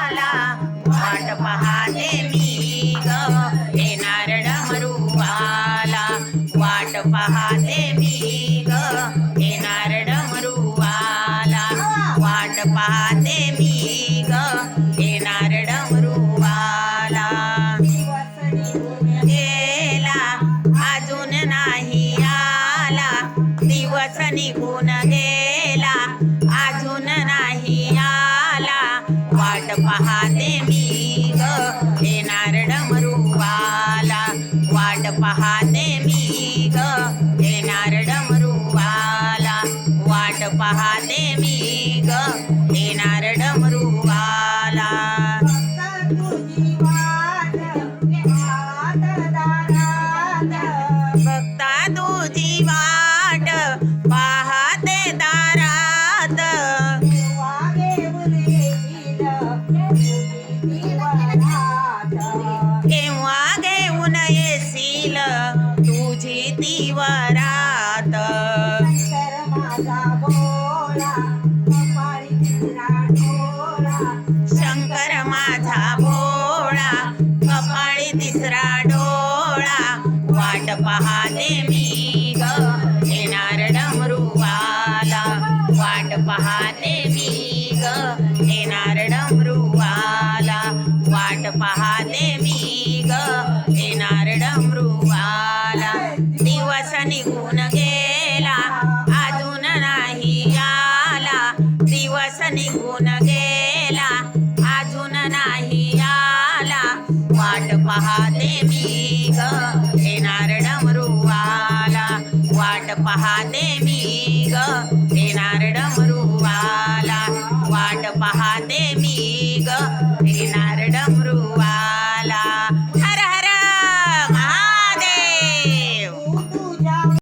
वाट पाहते मी ग येणार डमरूवाला वाट पाहते मी ग येणार डमरूवाला वाट पाहते मी ग येणार डमरूवाला गेला अजून नाही आला दिवस निघून गेला अजून नाही आला वाट पाहते मी ग येणार डमरूवाला वाट पाहते मी ग येणार डमरूवाला वाट पाहते मी ग येणार डमरूवाला बघता तुझी वाट पाहते दारात केव्हा घेऊन येशील तुझी ती वरात शंकर माझा भोळा कपाळी तिसरा डोळा वाट पाहते मी ग येणार डमरूवाला वाट पाहते मी ग येणार डमरूवाला वाट पाहते मी ग येणार डमरूवाला दिवस निघून गेला अजून नाही आला दिवस निघून गेला अजून नाही आला वाट पाहते मी ग येणार डमरूवाला वाट पाहते मी ग येणार डमरूवाला वाट पाहते मी ग येणार डमरूवाला